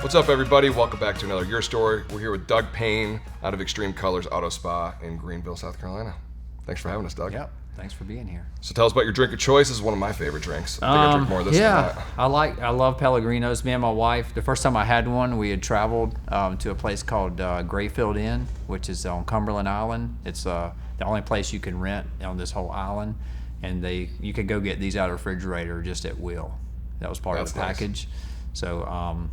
What's up, everybody? Welcome back to another Your Story. We're here with Doug Payne out of Extreme Colors Auto Spa in Greenville, South Carolina. Thanks for having us, Doug. Yep. Thanks for being here. So tell us about your drink of choice. This is one of my favorite drinks. I think I drink more of this than that. I love Pellegrinos. Me and my wife, the first time I had one, we had traveled to a place called Greenville Inn, which is on Cumberland Island. It's the only place you can rent on this whole island, and you could go get these out of the refrigerator just at will. That was part of the package. Nice. So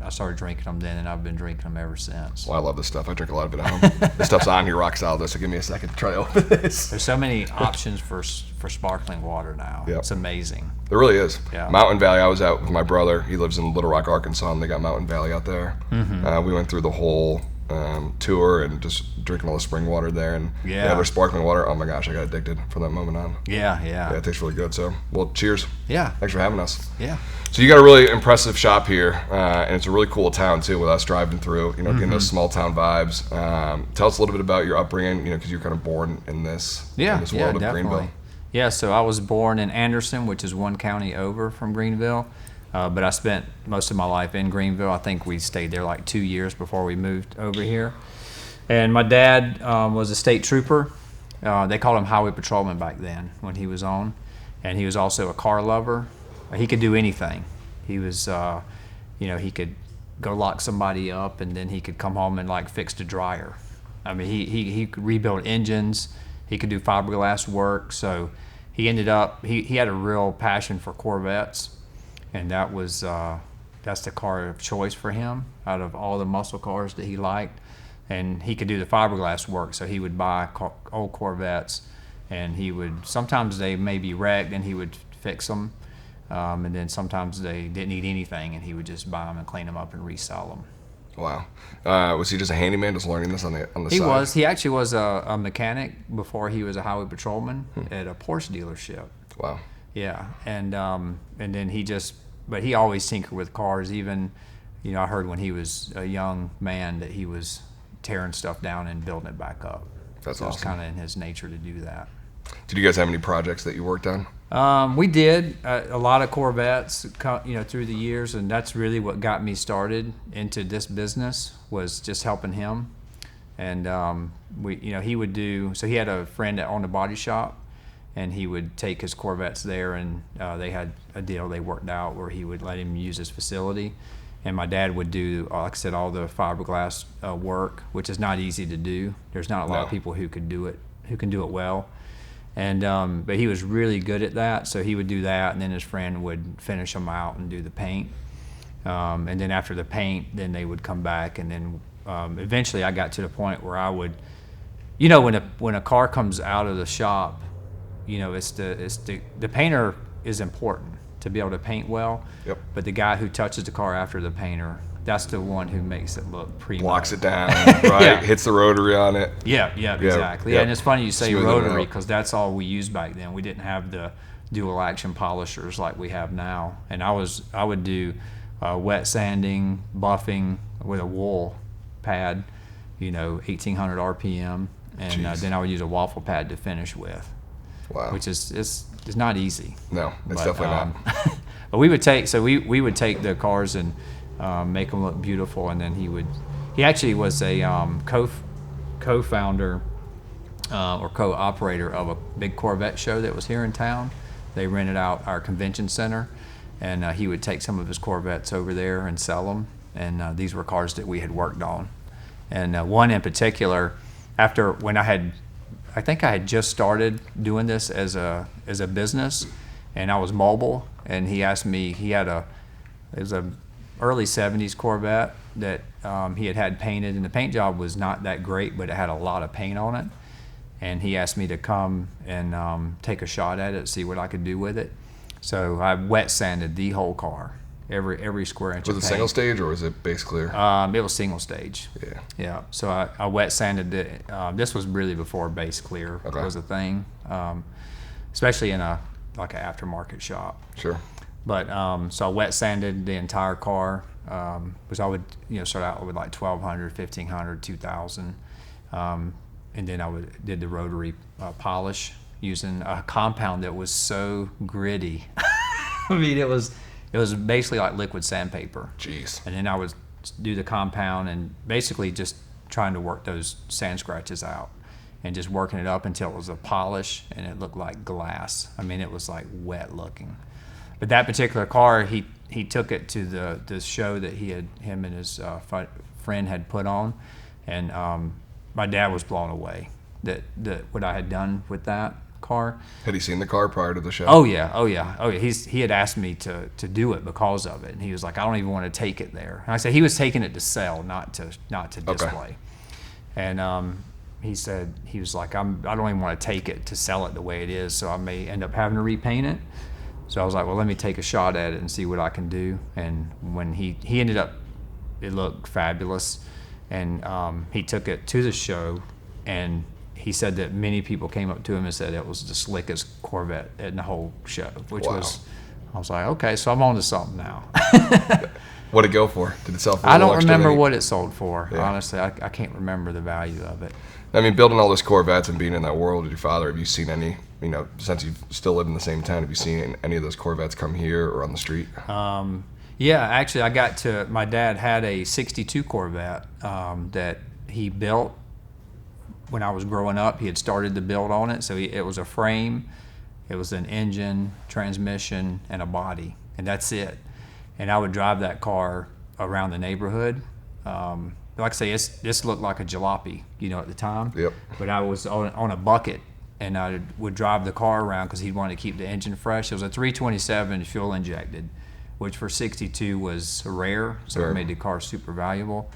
I started drinking them then, and I've been drinking them ever since. Well, I love this stuff. I drink a lot of it at home. This stuff's on here rock solid, so give me a second to try to open this. There's so many options for sparkling water now. Yep. It's amazing. There really is. Yeah. Mountain Valley, I was out with my brother. He lives in Little Rock, Arkansas, and they got Mountain Valley out there. Mm-hmm. We went through the whole tour and just drinking all the spring water there. And their sparkling water, oh my gosh, I got addicted from that moment on. Yeah, it tastes really good. So, well, cheers. Yeah. Thanks for having us. Yeah. So you got a really impressive shop here, and it's a really cool town too. With us driving through, getting those small town vibes. Tell us a little bit about your upbringing, because you're kind of born in this world of definitely. Greenville. Yeah, so I was born in Anderson, which is one county over from Greenville, but I spent most of my life in Greenville. I think we stayed there like 2 years before we moved over here. And my dad was a state trooper. They called him highway patrolman back then when he was on, and he was also a car lover. He could do anything. He was, he could go lock somebody up, and then he could come home and like fix the dryer. I mean, he could rebuild engines. He could do fiberglass work. So he ended up, he had a real passion for Corvettes, and that's the car of choice for him out of all the muscle cars that he liked. And he could do the fiberglass work, so he would buy old Corvettes, and sometimes they may be wrecked, and he would fix them. And then sometimes they didn't need anything, and he would just buy them and clean them up and resell them. Wow. Was he just a handyman, just learning this on the side? He was. He actually was a mechanic before he was a highway patrolman at a Porsche dealership. Wow. Yeah, and then but he always tinkered with cars. Even, I heard when he was a young man that he was tearing stuff down and building it back up. That's so awesome. It's kind of in his nature to do that. Did you guys have any projects that you worked on? We did a lot of Corvettes, through the years, and that's really what got me started into this business, was just helping him. And he would do. So he had a friend that owned a body shop, and he would take his Corvettes there, and they had a deal they worked out where he would let him use his facility. And my dad would do, like I said, all the fiberglass work, which is not easy to do. There's not a lot of people who can do it well. And but he was really good at that, so he would do that, and then his friend would finish them out and do the paint. And then after the paint, then they would come back, and then eventually I got to the point where I would, when a car comes out of the shop, it's the painter is important to be able to paint well. Yep. But the guy who touches the car after the painter, that's the one who makes it look primo. Blocks it down, right? Hits the rotary on it. Yeah, exactly. Yeah, and it's funny you say rotary, because that's all we used back then. We didn't have the dual action polishers like we have now. And I would do wet sanding, buffing with a wool pad, 1800 RPM, and then I would use a waffle pad to finish with. Wow. Which is not easy. No, it's definitely not. But we would take the cars and make them look beautiful, and then he actually was a co-founder or co-operator of a big Corvette show that was here in town. They rented out our convention center, and he would take some of his Corvettes over there and sell them, and these were cars that we had worked on. And one in particular, I think I had just started doing this as a business, and I was mobile, and he asked me, it was a early 70s Corvette that he had painted, and the paint job was not that great, but it had a lot of paint on it. And he asked me to come and take a shot at it, see what I could do with it. So I wet sanded the whole car, every square inch of paint. Was it single stage or was it base clear? It was single stage. Yeah. So I wet sanded it. This was really before base clear was a thing, especially in an aftermarket shop. Sure. But so I wet sanded the entire car, which I would start out with like 1200, 1500, 2000, and then did the rotary polish using a compound that was so gritty. I mean, it was It was basically like liquid sandpaper. Jeez. And then I would do the compound and basically just trying to work those sand scratches out and just working it up until it was a polish and it looked like glass. I mean, it was like wet looking. But that particular car, he took it to the show that him and his friend had put on, and my dad was blown away that what I had done with that car. Had he seen the car prior to the show? Oh yeah. He had asked me to do it because of it, and he was like, I don't even want to take it there. And I said he was taking it to sell, not to display. And he said he was like, I don't even want to take it to sell it the way it is, so I may end up having to repaint it. So I was like, well, let me take a shot at it and see what I can do. And when he ended up, it looked fabulous, and he took it to the show, and he said that many people came up to him and said it was the slickest Corvette in the whole show, which I was like, okay, so I'm on to something now. What did it go for? Did it sell for? I don't remember what it sold for. Yeah. Honestly, I can't remember the value of it. I mean, building all those Corvettes and being in that world with your father, have you seen any, since you've still lived in the same town, have you seen any of those Corvettes come here or on the street? Yeah, actually, my dad had a 62 Corvette that he built when I was growing up. He had started to build on it. So it was a frame, it was an engine, transmission, and a body, and that's it. And I would drive that car around the neighborhood. Like I say, this looked like a jalopy, at the time. Yep. But I was on a bucket, and I would drive the car around because he wanted to keep the engine fresh. It was a 327 fuel injected, which for 62 was rare, so Sure. it made the car super valuable.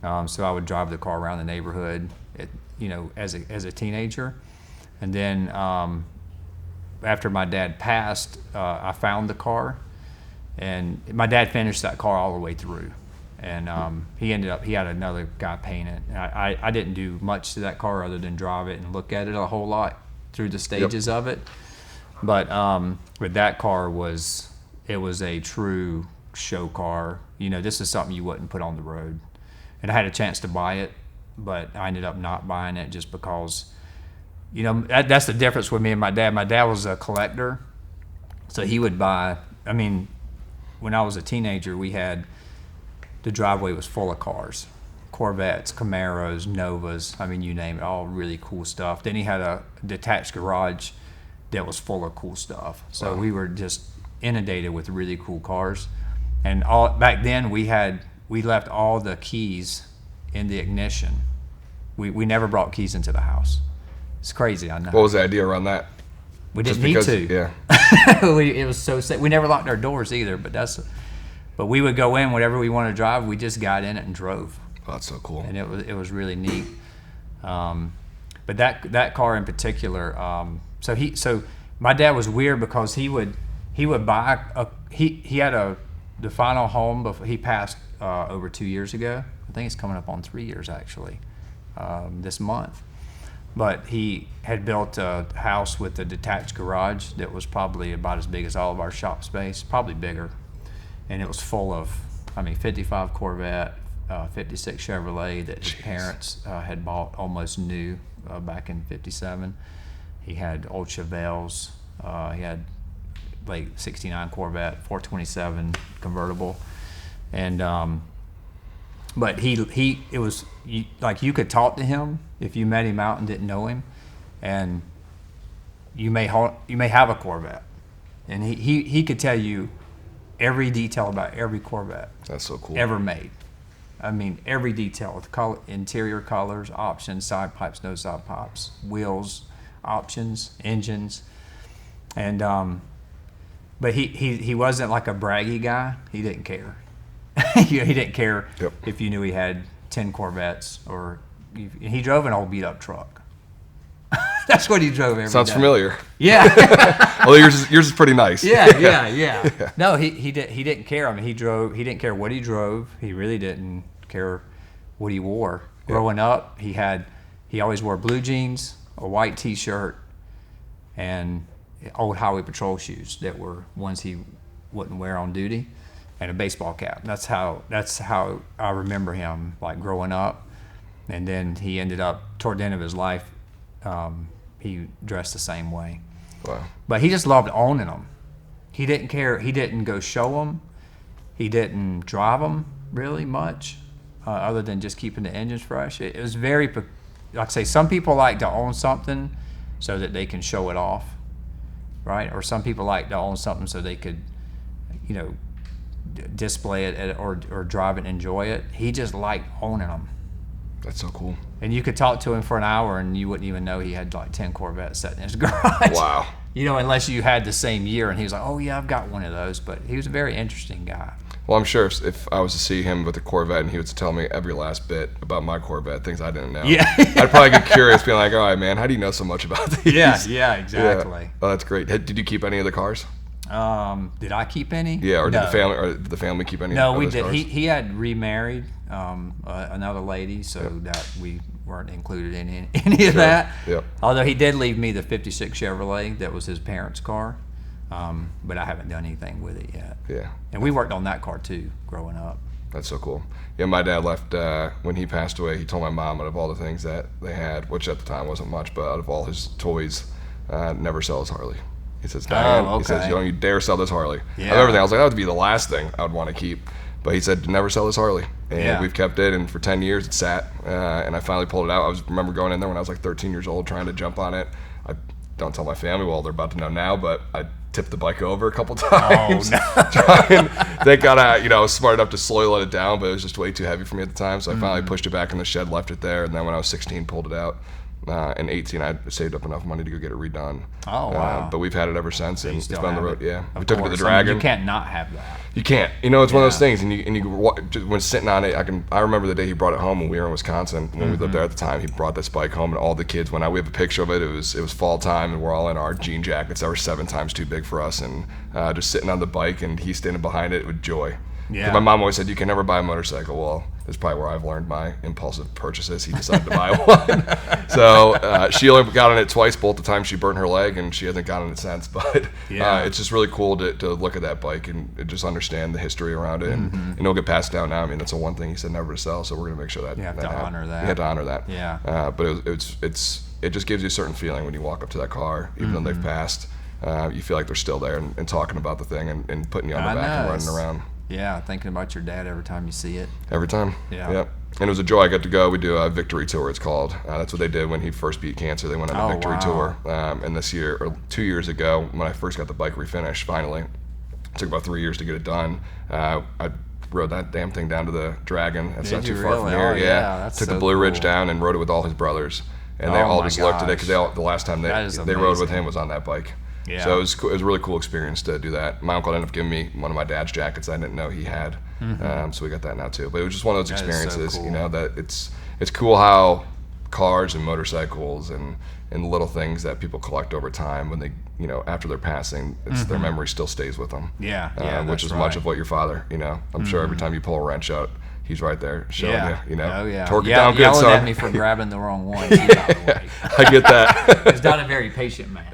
So I would drive the car around the neighborhood, as a teenager. And then after my dad passed, I found the car, and my dad finished that car all the way through. And he had another guy paint it. And I didn't do much to that car other than drive it and look at it a whole lot through the stages of it. But that car it was a true show car. This is something you wouldn't put on the road. And I had a chance to buy it, but I ended up not buying it just because, that's the difference with me and my dad. My dad was a collector, so he would buy. I mean, when I was a teenager, the driveway was full of cars, Corvettes, Camaros, Novas. I mean, you name it, all really cool stuff. Then he had a detached garage that was full of cool stuff. So we were just inundated with really cool cars. And back then we left all the keys in the ignition. We never brought keys into the house. It's crazy, I know. What was the idea around that? We didn't need to. Yeah. It was so safe. We never locked our doors either, but we would go in whatever we wanted to drive. We just got in it and drove. Oh, that's so cool. And it was really neat. But that car in particular, so my dad was weird because he would buy he had the final home before he passed over 2 years ago. I think it's coming up on 3 years actually, this month. But he had built a house with a detached garage that was probably about as big as all of our shop space, probably bigger. And it was full of, 55 Corvette, 56 Chevrolet that his parents had bought almost new back in '57. He had old Chevelles. He had like 69 Corvette, 427 convertible, and but it was like you could talk to him if you met him out and didn't know him, and you may have a Corvette, and he could tell you every detail about every Corvette. That's so cool. Ever made. Every detail, the color, interior colors, options, side pipes, no side pipes, wheels, options, engines, and but he wasn't like a braggy guy. He didn't care. He didn't care if you knew he had 10 Corvettes or he drove an old beat up truck. That's what he drove every day. Sounds familiar. Yeah. Well, yours is pretty nice. Yeah. No, he didn't care. He didn't care what he drove. He really didn't care what he wore. Growing up, he always wore blue jeans, a white T-shirt, and old highway patrol shoes that were ones he wouldn't wear on duty, and a baseball cap. That's how I remember him, like growing up. And then he ended up toward the end of his life. He dressed the same way. Wow. But he just loved owning them. he didn't care. He didn't go show them. He didn't drive them really much, other than just keeping the engines fresh. It was very, like I say, some people like to own something so that they can show it off, right? Or some people like to own something so they could, display it or drive it and enjoy it. He just liked owning them. That's so cool. And you could talk to him for an hour and you wouldn't even know he had like 10 Corvettes sitting in his garage. Wow. Unless you had the same year and he was like, oh yeah, I've got one of those. But he was a very interesting guy. Well, I'm sure if I was to see him with a Corvette and he was to tell me every last bit about my Corvette, things I didn't know. Yeah. I'd probably get curious, being like, all right, man, how do you know so much about these? Yeah, exactly. Yeah. Oh, that's great. Did you keep any of the cars? Did I keep any? Yeah, or no. did the family keep any No, of we those did. cars? He had remarried another lady, so that we weren't included in any of that. Yep. Although he did leave me the 56 Chevrolet that was his parents' car, but I haven't done anything with it yet. Yeah. And we worked on that car too, growing up. That's so cool. Yeah, my dad left when he passed away. He told my mom, out of all the things that they had, which at the time wasn't much, but out of all his toys, never sell his Harley. He says, Diane, okay. He says, don't you dare sell this Harley. Yeah. Of everything, I was like, that would be the last thing I would want to keep. But he said, never sell this Harley. And we've kept it, and for 10 years it sat, and I finally pulled it out. I remember going in there when I was like 13 years old trying to jump on it. I don't tell my family, well, they're about to know now, but I tipped the bike over a couple times. Oh, no. Thank God I was smart enough to slowly let it down, but it was just way too heavy for me at the time. So I finally pushed it back in the shed, left it there, and then when I was 16, pulled it out. In 18, I saved up enough money to go get it redone. Oh, wow. But we've had it ever since, and it's been on the road. Yeah, we took it to the Of course. Dragon. You can't not have that. You can't. It's one of those things, and you when sitting on it, I remember the day he brought it home when we were in Wisconsin, when we lived there at the time. He brought this bike home, and all the kids went out. We have a picture of it. It was fall time, and we're all in our jean jackets that were 7 times too big for us, and just sitting on the bike, and he's standing behind it with joy. Yeah. My mom always said, you can never buy a motorcycle. Well, that's probably where I've learned my impulsive purchases. He decided to buy one. So she only got on it twice, both the times she burned her leg, and she hasn't gotten it since. But it's just really cool to look at that bike and just understand the history around it. And it'll get passed down now. I mean, that's the one thing he said never to sell, so we're going to make sure that You have to honor that. You have to honor that. Yeah. But it just gives you a certain feeling when you walk up to that car, even though they've passed. You feel like they're still there and talking about the thing and putting you on the back and running around. Yeah, thinking about your dad every time you see it. Every time. Yeah. Yep. And it was a joy. I got to go. We do a victory tour, it's called. That's what they did when he first beat cancer. They went on a victory tour. And this year, or 2 years ago, when I first got the bike refinished, finally, it took about 3 years to get it done. I rode that damn thing down to the Dragon. That's not too far from here. That's took so the Blue Ridge cool. down and rode it with all his brothers. And they all just looked at it because the last time they rode with him was on that bike. Yeah. So it was a really cool experience to do that. My uncle ended up giving me one of my dad's jackets I didn't know he had. So we got that now too. But it was just one of those experiences, so cool. That it's cool how cars and motorcycles and little things that people collect over time, when they, after their passing, their memory still stays with them. Yeah, which is much of what your father, I'm sure every time you pull a wrench out, he's right there showing you, torque it down good, yelling son. at me for grabbing the wrong one. He's out of the way. I get that. He's not a very patient man.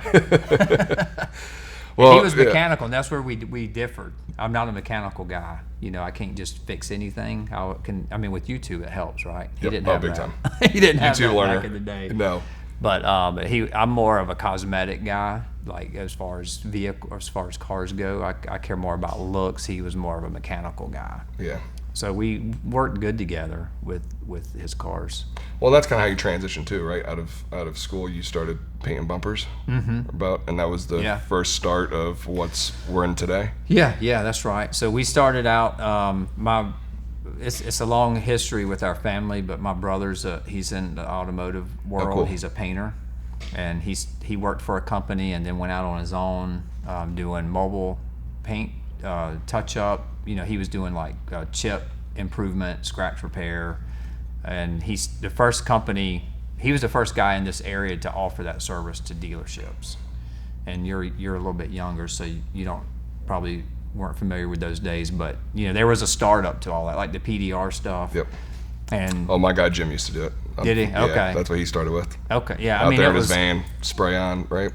Well, he was mechanical, and that's where we differed. I'm not a mechanical guy. I can't just fix anything. With YouTube, it helps, right? He didn't have big that. time. He didn't have YouTube that learner. back in the day. No. But I'm more of a cosmetic guy. Like as far as cars go, I care more about looks. He was more of a mechanical guy. Yeah. So we worked good together with his cars. Well, that's kind of how you transitioned too, right? Out of school, you started painting bumpers, and that was the first start of we're in today. Yeah, that's right. So we started out. It's a long history with our family, but my brother's he's in the automotive world. Oh, cool. He's a painter, and he worked for a company and then went out on his own doing mobile paint touch up. He was doing like chip improvement, scratch repair, and he's the first company. He was the first guy in this area to offer that service to dealerships. And you're a little bit younger, so you don't probably weren't familiar with those days, but there was a startup to all that, like the PDR stuff. Yep. And my guy Jim used to do it. Did he? Yeah, Okay. That's what he started with. Okay. Yeah. Out there in his van, spray on, right?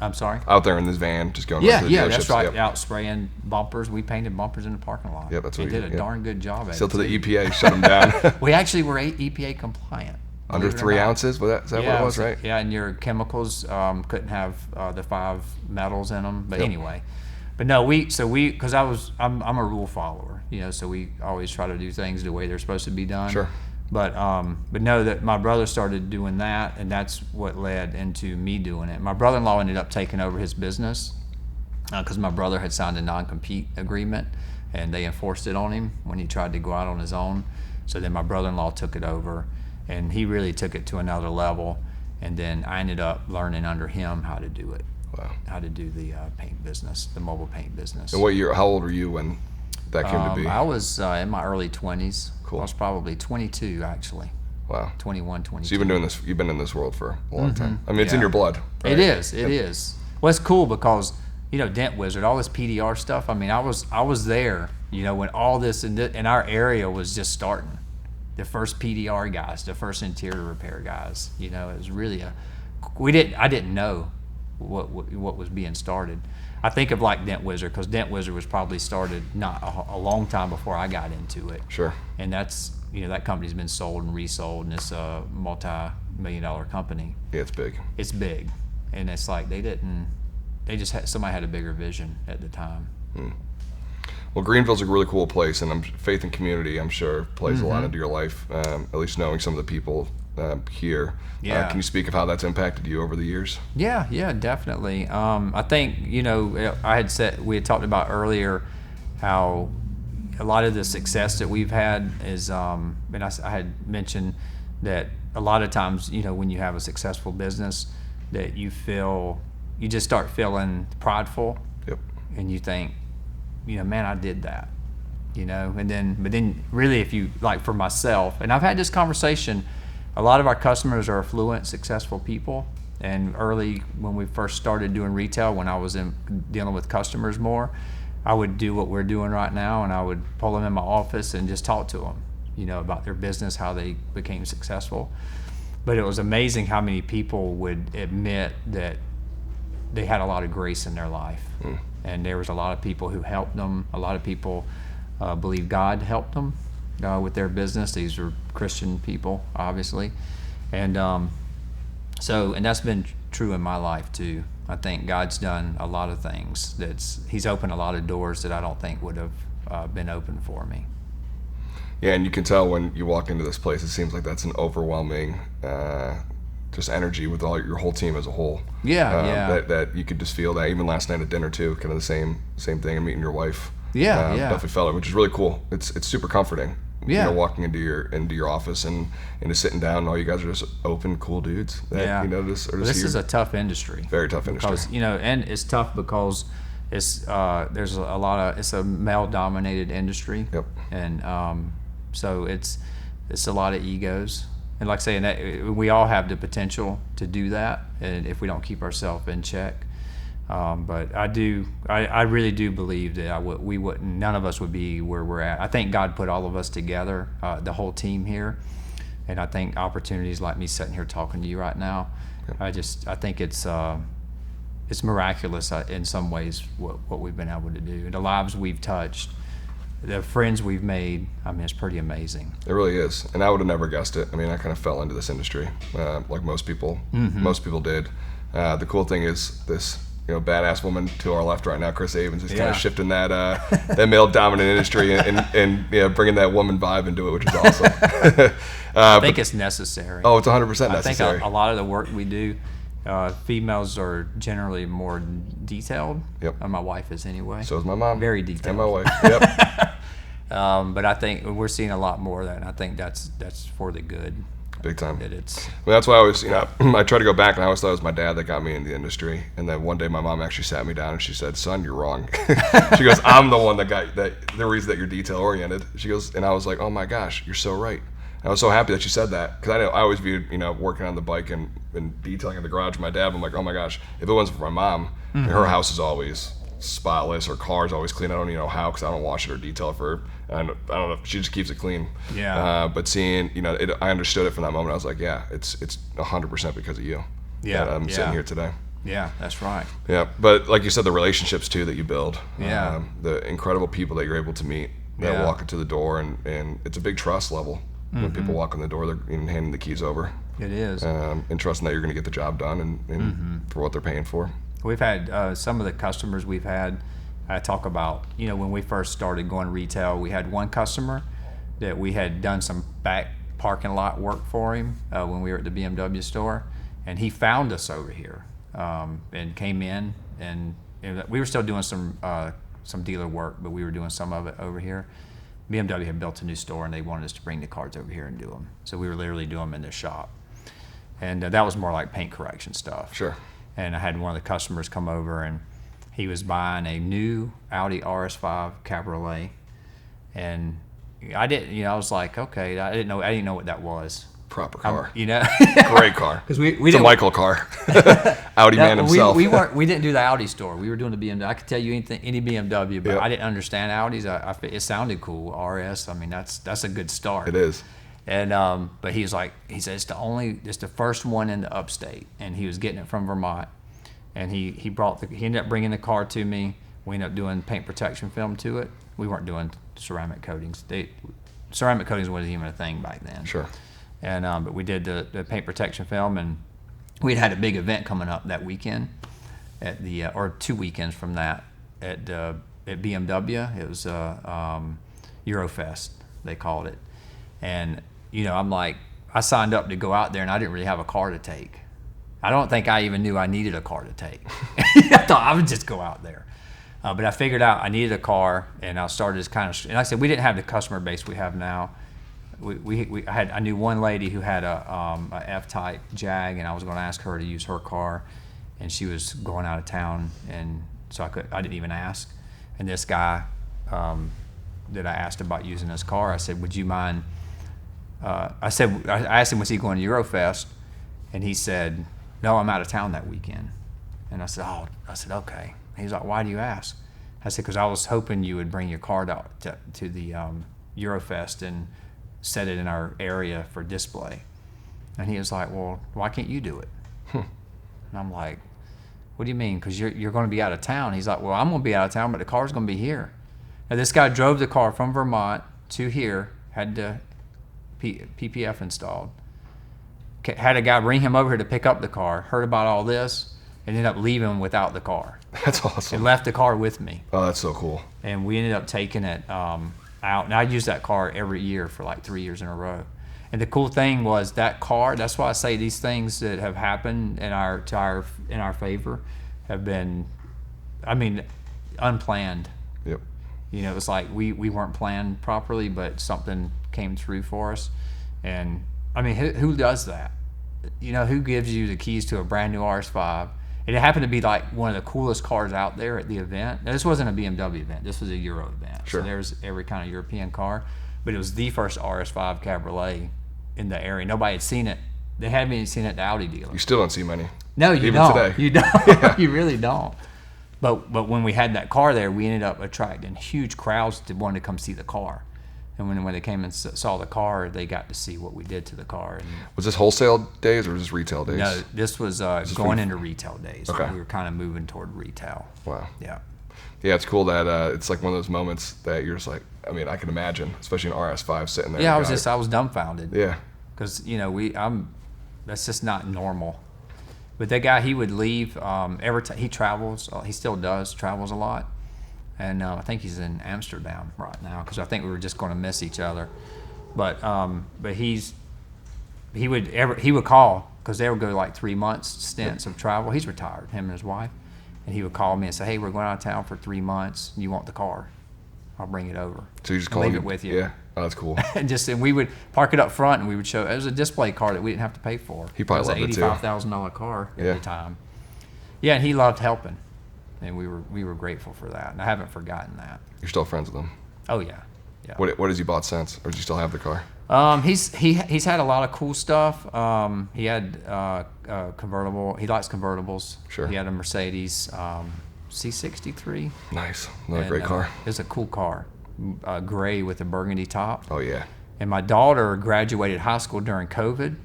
I'm sorry? Out there in this van, just going right to the dealerships. That's right. Yep. Out spraying bumpers. We painted bumpers in the parking lot. Yeah, that's what he did a darn good job at Still it. to the EPA, shut them down. We actually were EPA compliant. Under 3 ounces? Is that what it was, right? Yeah, and your chemicals couldn't have the 5 metals in them. But anyway, But no, because I'm a rule follower, so we always try to do things the way they're supposed to be done. Sure. But no, that my brother started doing that, and that's what led into me doing it. My brother-in-law ended up taking over his business because my brother had signed a non-compete agreement, and they enforced it on him when he tried to go out on his own. So then my brother-in-law took it over, and he really took it to another level. And then I ended up learning under him how to do it. Wow. How to do the paint business, the mobile paint business. And what year? How old were you when that came to be? I was in my early 20s. Cool. I was probably 22 actually. Wow. 21, 22. So you've been in this world for a long time. I mean, it's in your blood. Right? It is. Well, it's cool because, Dent Wizard, all this PDR stuff. I mean, I was there, when all this in our area was just starting. The first PDR guys, the first interior repair guys. It was really I didn't know what was being started. I think of like Dent Wizard because Dent Wizard was probably started not a long time before I got into it. Sure. And that's that company's been sold and resold, and it's a multi-million-dollar company. Yeah, it's big. It's big, and it's like somebody had a bigger vision at the time. Well, Greenville's a really cool place, and faith and community, I'm sure, plays a lot into your life, at least knowing some of the people here. Yeah. Can you speak of how that's impacted you over the years? Yeah, definitely. I think, we had talked about earlier how a lot of the success that we've had is, and I had mentioned that a lot of times, when you have a successful business, that you just start feeling prideful. Yep. And you think, man, I did that, but then really if you, like for myself, and I've had this conversation, a lot of our customers are affluent, successful people. And early when we first started doing retail, when I was dealing with customers more, I would do what we're doing right now, and I would pull them in my office and just talk to them, about their business, how they became successful. But it was amazing how many people would admit that they had a lot of grace in their life. And there was a lot of people who helped them. A lot of people believe God helped them with their business. These are Christian people, obviously. And and that's been true in my life too. I think God's done a lot of things. He's opened a lot of doors that I don't think would have been open for me. Yeah, and you can tell when you walk into this place, it seems like that's an overwhelming just energy with your whole team as a whole. Yeah. That you could just feel that. Even last night at dinner too, kind of the same thing. And meeting your wife. Yeah. Definitely felt it, which is really cool. It's super comforting. Yeah. Walking into your office and just sitting down, and all you guys are just open, cool dudes. That, This is a tough industry. Very tough industry. Because and it's tough because it's it's a male-dominated industry. Yep. And so it's a lot of egos. And like saying that, we all have the potential to do that, and if we don't keep ourselves in check. But I really do believe that none of us would be where we're at. I think God put all of us together, the whole team here, and I think opportunities like me sitting here talking to you right now, I think it's miraculous in some ways what we've been able to do, and the lives we've touched. The friends we've made, it's pretty amazing. It really is, and I would have never guessed it. I kind of fell into this industry, like most people. Most people did. The cool thing is this, badass woman to our left right now, Chris Avens, is kind of shifting that male-dominant industry and bringing that woman vibe into it, which is awesome. I think it's necessary. Oh, it's 100% necessary. I think a lot of the work we do, females are generally more detailed. Yep. My wife is anyway. So is my mom. Very detailed. And my wife. Yep. But I think we're seeing a lot more of that, and I think that's for the good. Big time. It's. Well, that's why I always, I try to go back, and I always thought it was my dad that got me in the industry. And then one day my mom actually sat me down and she said, "Son, you're wrong." She goes, "I'm the one the reason that you're detail oriented." She goes, and I was like, "Oh my gosh, you're so right." And I was so happy that she said that, because I always viewed, working on the bike and detailing in the garage with my dad. I'm like, oh my gosh, if it wasn't for my mom, her house is always spotless, her car's always clean. I don't even know how, because I don't wash it or detail it for her. I don't know if she just keeps it clean. Yeah. But seeing, I understood it from that moment. I was like, yeah, it's 100% because of you. Yeah. That I'm sitting here today. Yeah, that's right. Yeah, but like you said, the relationships too that you build. Yeah. The incredible people that you're able to meet that walk into the door, and it's a big trust level. When people walk in the door, they're handing the keys over. It is. And trusting that you're going to get the job done and for what they're paying for. We've had some of the customers we've had I talk about, when we first started going retail, we had one customer that we had done some back parking lot work for him when we were at the BMW store, and he found us over here and came in, and we were still doing some dealer work, but we were doing some of it over here. BMW had built a new store, and they wanted us to bring the cars over here and do them. So we were literally doing them in their shop. And that was more like paint correction stuff. Sure. And I had one of the customers come over, and he was buying a new Audi RS5 Cabriolet. And I didn't, I was like, okay, I didn't know what that was. Proper car. Great car. Because it's a Michael car. Audi man himself. We didn't do the Audi store. We were doing the BMW. I could tell you any BMW, but I didn't understand Audis. It sounded cool. RS. I mean, that's a good start. It is. And but he said it's the first one in the upstate, and he was getting it from Vermont, and he ended up bringing the car to me. We ended up doing paint protection film to it. We weren't doing ceramic coatings. Ceramic coatings wasn't even a thing back then. Sure. And but we did the paint protection film, and we'd had a big event coming up that weekend at the or 2 weekends from that at BMW. It was Eurofest, they called it. And I'm like, I signed up to go out there, and I didn't really have a car to take. I don't think I even knew I needed a car to take. I thought I would just go out there. But I figured out I needed a car, and I started and like I said, we didn't have the customer base we have now. I knew one lady who had a F-type Jag, and I was going to ask her to use her car, and she was going out of town, and so I didn't even ask. And this guy that I asked about using his car, I said, would you mind? I asked him, was he going to Eurofest? And he said, no, I'm out of town that weekend. And I said, okay. And he's like, why do you ask? I said, because I was hoping you would bring your car to the Eurofest and set it in our area for display. And he was like, well, why can't you do it? And I'm like, what do you mean? Because you're going to be out of town. He's like, well, I'm going to be out of town, but the car's going to be here. Now, this guy drove the car from Vermont to here, had the PPF installed, had a guy bring him over here to pick up the car, heard about all this, and ended up leaving without the car. That's awesome. And left the car with me. Oh, that's so cool. And we ended up taking it out. And I used that car every year for like 3 years in a row. And the cool thing was that car, that's why I say these things that have happened in our favor have been, unplanned. Yep. It was like we weren't planned properly, but something came through for us. And who does that? Who gives you the keys to a brand new RS5? And it happened to be like one of the coolest cars out there at the event. Now, this wasn't a BMW event. This was a Euro event. Sure. So there was every kind of European car. But it was the first RS5 Cabriolet in the area. Nobody had seen it. They hadn't even seen it at the Audi dealer. You still don't see many. No, you Even don't. today. You don't. Yeah. You really don't. But when we had that car there, we ended up attracting huge crowds to want to come see the car. And when they came and saw the car, they got to see what we did to the car. And was this wholesale days or was this retail days? no, this was going into retail days. Okay. We were kind of moving toward retail. Wow. Yeah. Yeah, it's cool that it's like one of those moments that you're just like, I can imagine, especially an RS5 sitting there. Yeah, I was dumbfounded. Yeah. Because that's just not normal. But that guy, he would leave every time. He travels. He still travels a lot. And I think he's in Amsterdam right now because I think we were just going to miss each other. But he would call because they would go like 3 months stints of travel. He's retired, him and his wife, and he would call me and say, "Hey, we're going out of town for 3 months. You want the car? I'll bring it over. So you just leave it with you." Yeah, oh, that's cool. and we would park it up front, and we would show. It was a display car that we didn't have to pay for. He probably loved it too. It was an $85,000 car at the time. Yeah, and he loved helping. And we were grateful for that, and I haven't forgotten that. You're still friends with him? Oh yeah. What has he bought since, or does he still have the car? He's had a lot of cool stuff. He had a convertible. He likes convertibles. Sure. He had a Mercedes C63. Nice, another great car. It's a cool car, gray with a burgundy top. Oh yeah. And my daughter graduated high school during COVID,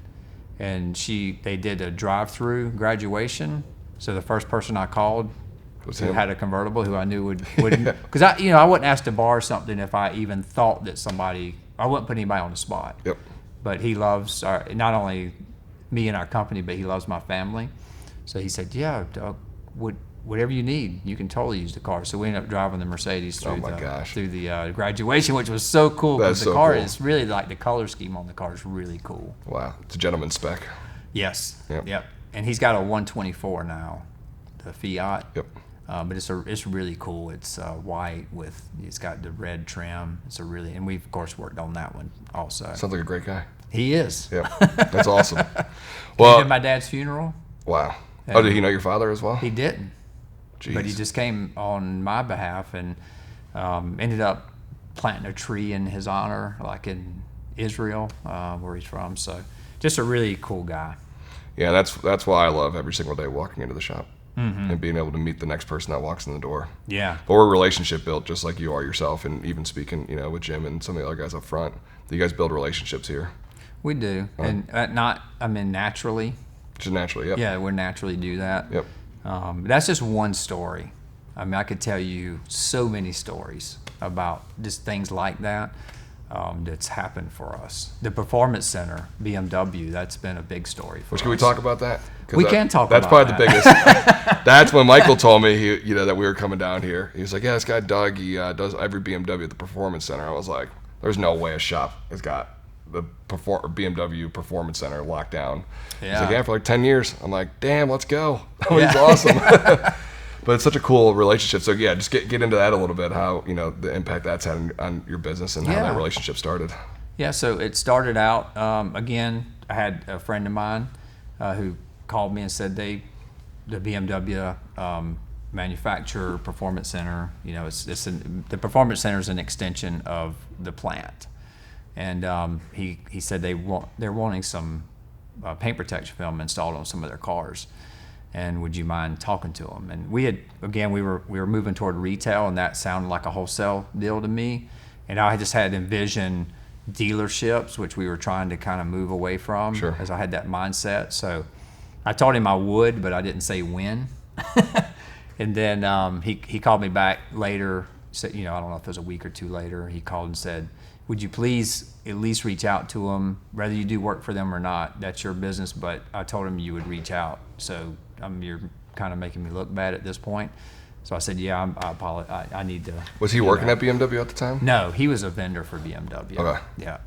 and they did a drive-through graduation. So the first person I called who had a convertible, who I knew wouldn't, because I wouldn't ask to borrow something if I even thought that I wouldn't put anybody on the spot. Yep. But he loves not only me and our company, but he loves my family. So he said, "Yeah, Doug, whatever you need, you can totally use the car. So we ended up driving the Mercedes through the graduation, which was so cool. That's because the so car cool. is really like the color scheme on the car is really cool. Wow, it's a gentleman's spec. Yes. Yep. And he's got a 124 now, the Fiat. Yep. But it's really cool. It's white it's got the red trim. And we've of course worked on that one also. Sounds like a great guy. He is. Yeah, that's awesome. Well, he did my dad's funeral. Wow. Oh, did he know your father as well? He didn't. Jeez. But he just came on my behalf and ended up planting a tree in his honor, like in Israel, where he's from. So just a really cool guy. Yeah, that's why I love every single day walking into the shop and being able to meet the next person that walks in the door. Yeah. But we're relationship built, just like you are yourself, and even speaking, with Jim and some of the other guys up front. You guys build relationships here. We do, and naturally. Just naturally, yep. Yeah, we naturally do that. Yep. That's just one story. I mean, I could tell you so many stories about just things like that that's happened for us. The Performance Center, BMW, that's been a big story for us. Can we talk about that? We can talk about that. That's probably the biggest. That's when Michael told me that we were coming down here. He was like, yeah, this guy Doug, he does every BMW at the Performance Center. I was like, there's no way a shop has got the BMW Performance Center locked down. Yeah. He's like, yeah, for like 10 years. I'm like, damn, let's go. Oh, he's awesome. But it's such a cool relationship. So yeah, just get into that a little bit, how, the impact that's had on your business and how that relationship started. Yeah, so it started out, again, I had a friend of mine who called me and said the BMW manufacturer Performance Center, the Performance Center is an extension of the plant. And he said they're wanting some paint protection film installed on some of their cars, and would you mind talking to them? And we were moving toward retail, and that sounded like a wholesale deal to me. And I just had envisioned dealerships, which we were trying to kind of move away from, sure, as I had that mindset. So I told him I would, but I didn't say when. And then he called me back later. Said, I don't know if it was a week or two later. He called and said, would you please at least reach out to them, whether you do work for them or not, that's your business, but I told him you would reach out. So you're kind of making me look bad at this point. So I said, yeah, I apologize. I need to. Was he working at BMW at the time? No, he was a vendor for BMW. Okay. Yeah.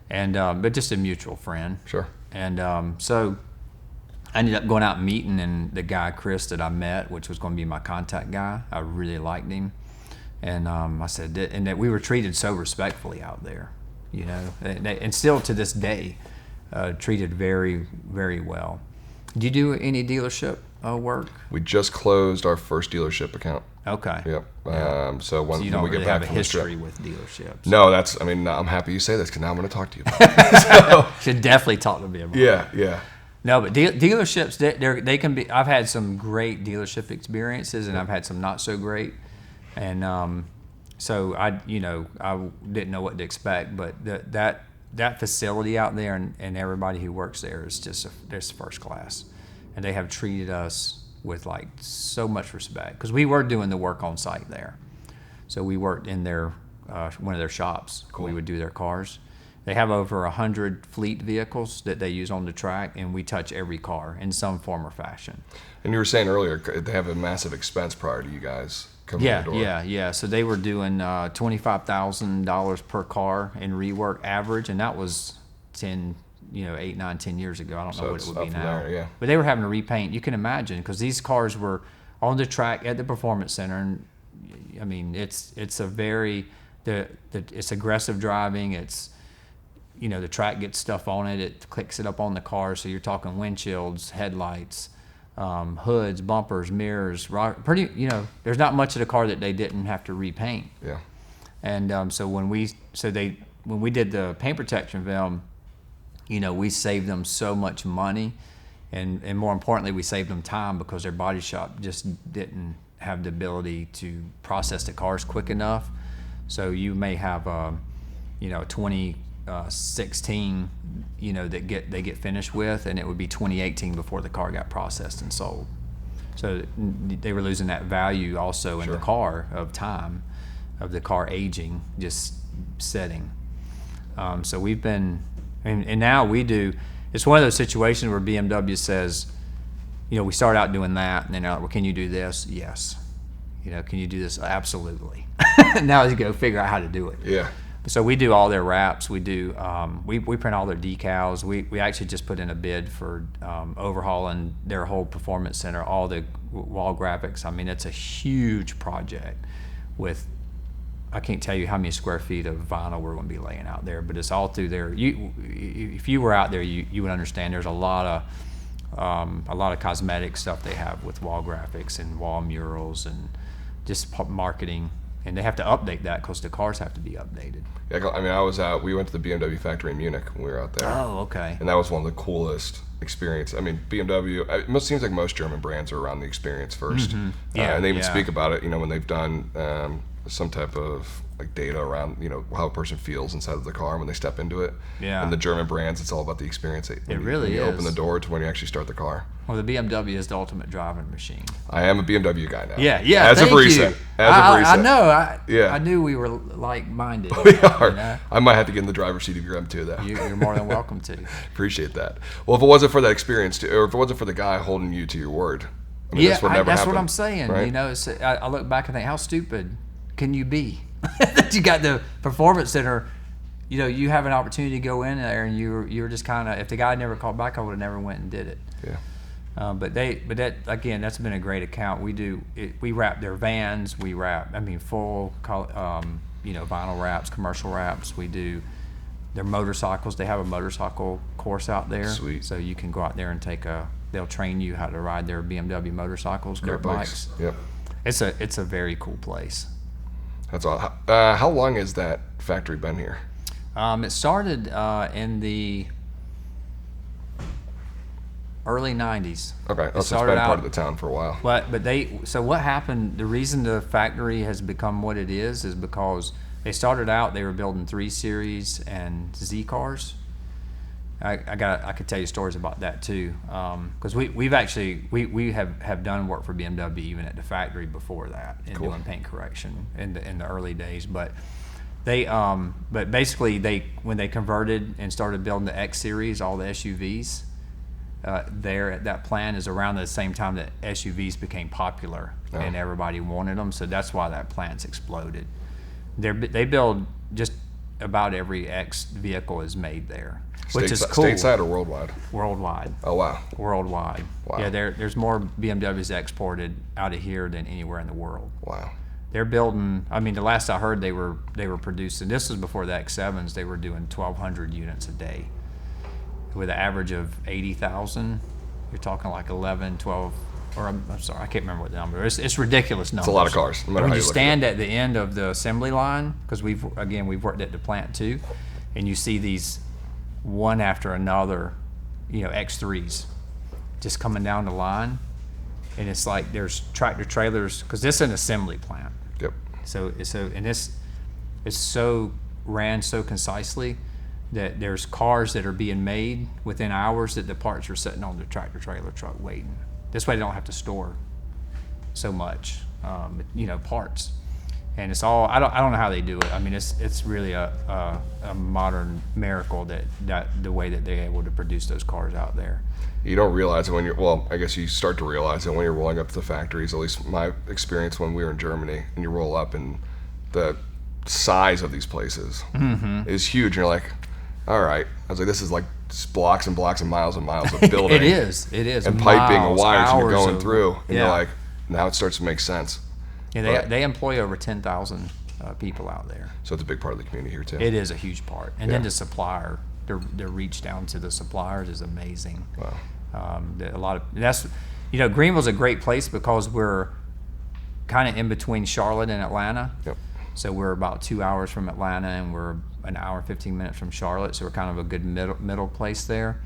And, but just a mutual friend. Sure. And so I ended up going out and meeting, and the guy, Chris, that I met, which was going to be my contact guy, I really liked him. And I said, and that we were treated so respectfully out there, and still to this day, treated very, very well. Do you do any dealership work? We just closed our first dealership account. Okay. Yep. Yeah. So when you don't we really get back have a from history with dealerships. No, I'm happy you say this because now I'm going to talk to you about it. Should definitely talk to me about it. Yeah. No, but dealerships, they can be. I've had some great dealership experiences, and I've had some not so great. And so I didn't know what to expect, but that facility out there and everybody who works there is just first class, and they have treated us with like so much respect because we were doing the work on site there, so we worked in their one of their shops. Cool. We would do their cars. They have over 100 fleet vehicles that they use on the track, and we touch every car in some form or fashion. And you were saying earlier they have a massive expense prior to you guys coming in the door. Yeah. So they were doing $25,000 per car in rework average, and that was 10 8, 9, 10 years ago. I don't know what it would be now. There, yeah. But they were having to repaint. You can imagine, because these cars were on the track at the Performance Center, and I mean it's a very it's aggressive driving. It's the track gets stuff on it. It clicks it up on the car. So you're talking windshields, headlights, hoods, bumpers, mirrors. There's not much of the car that they didn't have to repaint. Yeah. And so when we did the paint protection film, we saved them so much money, and more importantly, we saved them time because their body shop just didn't have the ability to process the cars quick enough. So you may have 2016, that they get finished with, and it would be 2018 before the car got processed and sold. So they were losing that value also in the car of time, of the car aging, just setting. So we've been, and now we do. It's one of those situations where BMW says, we started out doing that, and then they're like, well, can you do this? Yes. Can you do this? Absolutely. Now you go figure out how to do it. Yeah. So we do all their wraps. We do we print all their decals. We actually just put in a bid for overhauling their whole performance center, all the wall graphics. I mean, it's a huge project with, I can't tell you how many square feet of vinyl we're going to be laying out there, but it's all through there. If you were out there, you would understand. There's a lot of cosmetic stuff they have with wall graphics and wall murals and just marketing, and they have to update that because the cars have to be updated. Yeah, I mean, I was out. We went to the BMW factory in Munich when we were out there. Oh, okay. And that was one of the coolest experiences. I mean, BMW. It seems like most German brands are around the experience first. Mm-hmm. Yeah, and they even speak about it. When they've done some type of like data around how a person feels inside of the car when they step into it. Yeah. And the German brands, it's all about the experience. It really when you is. open the door to when you actually start the car. Well, the BMW is the ultimate driving machine. I am a BMW guy now. Yeah. As Thank of recent. you. As I know. Yeah. I knew we were like-minded. We are. I might have to get in the driver's seat of your M2 though. You're more than welcome to. Appreciate that. Well, if it wasn't for that experience, or if it wasn't for the guy holding you to your word, this would never that's happen, what I'm saying. right? I look back and think, how stupid can you be? That you got the performance center. You have an opportunity to go in there, and you're just kind of. If the guy never called back, I would have never went and did it. Yeah. But that again, that's been a great account. We wrap their vans. We wrap. full. Vinyl wraps, commercial wraps. We do their motorcycles. They have a motorcycle course out there. Sweet. So you can go out there and they'll train you how to ride their BMW motorcycles, dirt bikes. Yep. It's a very cool place. That's all. How long has that factory been here? It started in the early 90s. Okay, so it's been part of the town for a while. But what happened, the reason the factory has become what it is because they started out, they were building 3 Series and Z cars. I could tell you stories about that too, because we have done work for BMW even at the factory before that in doing paint correction in the early days. But basically when they converted and started building the X Series, all the SUVs there at that plant is around the same time that SUVs became popular and everybody wanted them. So that's why that plant's exploded. They build just about every X vehicle is made there. Which is cool. Stateside or worldwide? Worldwide. Oh, wow. Worldwide. Wow. Yeah, there's more BMWs exported out of here than anywhere in the world. Wow. They're building, the last I heard they were producing, this was before the X7s, they were doing 1,200 units a day with an average of 80,000. You're talking like 11, 12, or I'm sorry, I can't remember what the number is. It's ridiculous numbers. It's a lot of cars. No matter when how you look stand at at the end of the assembly line, because we've worked at the plant too, and you see these one after another, X3s just coming down the line, and it's like there's tractor trailers because this is an assembly plant. Yep. So this is so ran so concisely that there's cars that are being made within hours that the parts are sitting on the tractor trailer truck waiting. This way they don't have to store so much, parts. And it's all, I don't know how they do it. It's really a modern miracle that the way that they're able to produce those cars out there. You don't realize it when I guess you start to realize it when you're rolling up to the factories, at least my experience when we were in Germany, and you roll up and the size of these places is huge. And you're like, all right. I was like, this is like just blocks and blocks and miles of building. It is. And piping and wires and you're going through. And yeah. you're like, now it starts to make sense. Yeah, they employ over 10,000 people out there. So it's a big part of the community here too. It is a huge part. And then the supplier, their reach down to the suppliers is amazing. Wow. Greenville's a great place because we're kind of in between Charlotte and Atlanta. Yep. So we're about 2 hours from Atlanta and we're an hour and 15 minutes from Charlotte. So we're kind of a good middle place there.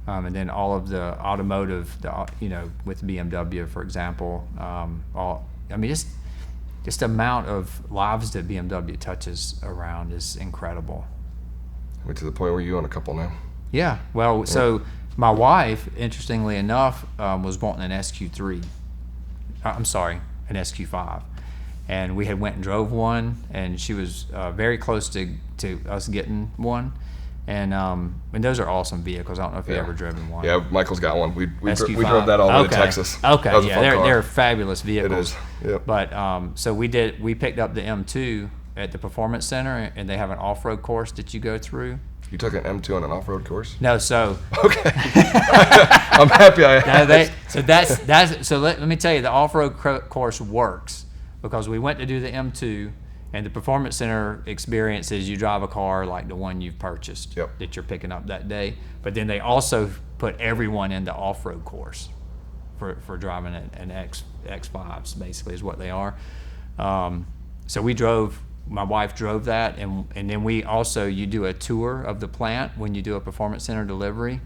And then all of the automotive, with BMW, for example, just the amount of lives that BMW touches around is incredible. We're to the point where you own a couple now. Yeah. Well, so my wife, interestingly enough, was wanting an SQ3. I'm sorry, an SQ5. And we went and drove one, and she was very close to us getting one. And those are awesome vehicles. I don't know if you ever driven one. Yeah, Michael's got one. We SQ5. drove that all the way to Texas. Okay, yeah, they're fabulous vehicles. It is. Yep. But so we picked up the M2 at the Performance Center, and they have an off-road course that you go through. You took an M2 on an off-road course? No, so okay. I'm happy I asked. So let me tell you, the off-road course works because we went to do the M2. And the Performance Center experience is you drive a car like the one you've purchased that you're picking up that day. But then they also put everyone in the off-road course for driving an X5s, basically is what they are. So my wife drove that, and then you do a tour of the plant when you do a Performance Center delivery.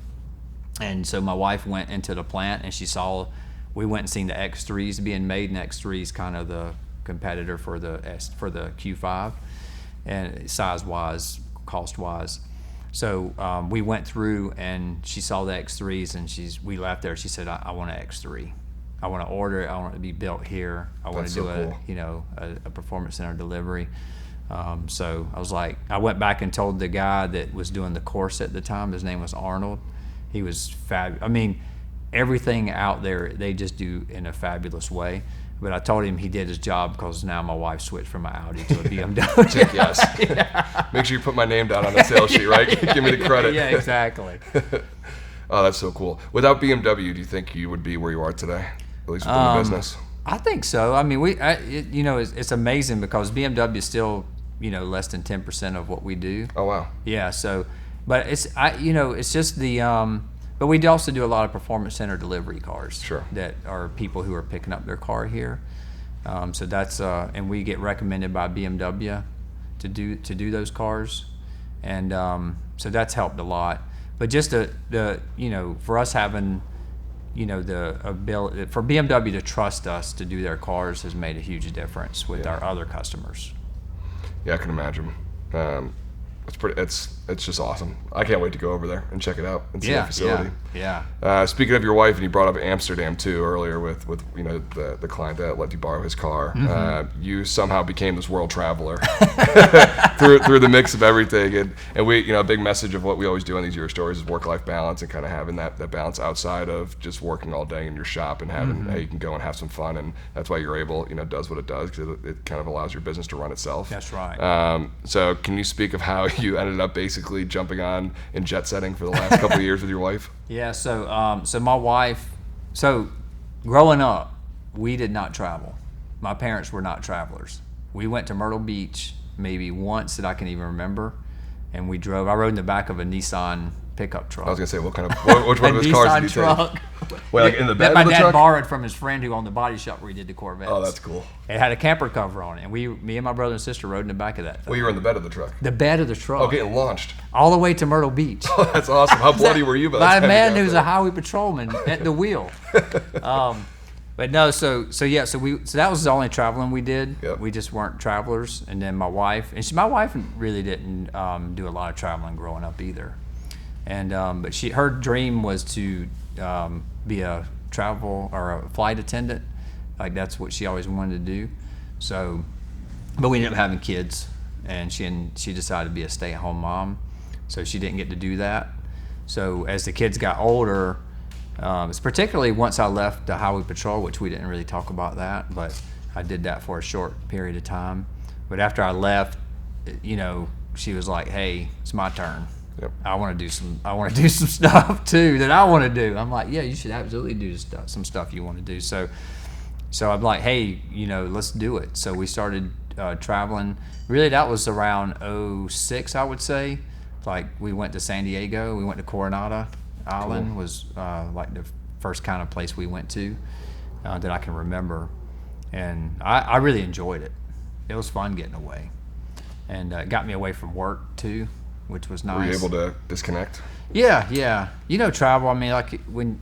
And so my wife went into the plant, and we went and seen the X3s being made, and X3's kind of the competitor for the Q5, and size-wise, cost-wise. So we went through, and she saw the X3s, and we left there. She said, "I want an X3. I want to order it. I want it to be built here. I want to do a Performance Center delivery." So I was like, I went back and told the guy that was doing the course at the time. His name was Arnold. He was fabulous. I mean, everything out there they just do in a fabulous way. But I told him he did his job because now my wife switched from an Audi to a BMW. Check yes. Yeah. Make sure you put my name down on the sales sheet, right? Give me the credit. Yeah, exactly. Oh, that's so cool. Without BMW, do you think you would be where you are today, at least within the business? I think so. I mean, it's amazing because BMW is still, less than 10% of what we do. Oh wow. Yeah. So, but it's just the. But we also do a lot of Performance Center delivery cars. Sure. That are people who are picking up their car here. So that's and we get recommended by BMW to do those cars, and so that's helped a lot. But just for us having the ability for BMW to trust us to do their cars has made a huge difference with our other customers. Yeah, I can imagine. It's just awesome. I can't wait to go over there and check it out and see the facility. Yeah. Speaking of your wife, and you brought up Amsterdam too earlier with the client that let you borrow his car. Mm-hmm. You somehow became this world traveler through the mix of everything. And we a big message of what we always do on these Your Stories is work-life balance and kind of having that balance outside of just working all day in your shop and having hey, you can go and have some fun, and that's why you're able does what it does because it kind of allows your business to run itself. That's right. So can you speak of how you ended up basically jumping on and jet setting for the last couple of years with your wife? Yeah, so my wife, growing up, we did not travel. My parents were not travelers. We went to Myrtle Beach maybe once that I can even remember, and I rode in the back of a Nissan pickup truck. I was gonna say, which one of his cars did you take? Wait, like in the bed that of the my dad truck? borrowed from his friend who owned the body shop where he did the Corvettes. Oh, that's cool. It had a camper cover on it, and me and my brother and sister rode in the back of that thing. Well, you were in the bed of the truck. The bed of the truck. Oh, getting launched. All the way to Myrtle Beach. Oh, that's awesome. How bloody were you? By a man who's a highway patrolman at the wheel. But no, so that was the only traveling we did. Yep. We just weren't travelers. And then my wife really didn't do a lot of traveling growing up either. And but her dream was to be a travel or a flight attendant. Like that's what she always wanted to do. So, but we ended up having kids, and she decided to be a stay-at-home mom. So she didn't get to do that. So as the kids got older, it's particularly once I left the highway patrol, which we didn't really talk about that, but I did that for a short period of time. But after I left, she was like, "Hey, it's my turn. Yep. I want to do some stuff too that I want to do." I'm like, "Yeah, you should absolutely do some stuff you want to do." So I'm like, "Hey, let's do it." So we started traveling. Really, that was around 2006, I would say. Like we went to San Diego. We went to Coronado Island. Cool. Was like the first kind of place we went to that I can remember, and I really enjoyed it. It was fun getting away, and it got me away from work too, which was nice. Were you able to disconnect? Yeah. Travel. I mean, like when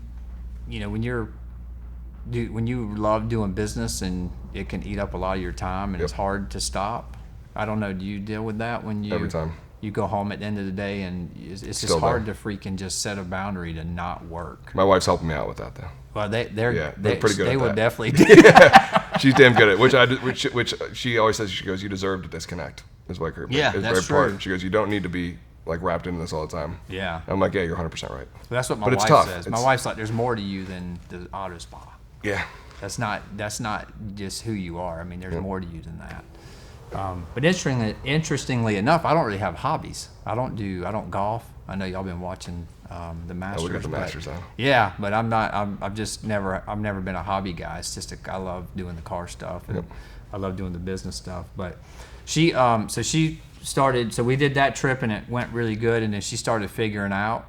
you love doing business and it can eat up a lot of your time and It's hard to stop. I don't know. Do you deal with that when you every time you go home at the end of the day and it's just hard to freaking just set a boundary to not work? My wife's helping me out with that though. Well, they're pretty good. They at would that. definitely do that. She's damn good at it. Which she always says. She goes, "You deserve to disconnect." Is like her. Yeah, is that's very true. She goes, "You don't need to be like wrapped into this all the time. Yeah. I'm like, yeah, you're 100% right. But that's what my But it's wife tough. says. My wife's like, there's more to you than the auto spa. Yeah. That's not just who you are. I mean, there's more to you than that. But interestingly enough, I don't really have hobbies. I don't golf. I know y'all been watching the Masters. Oh, we got the Masters on. Yeah, but I've never been a hobby guy. It's just I love doing the car stuff and I love doing the business stuff. But she started. So we did that trip and it went really good. And then she started figuring out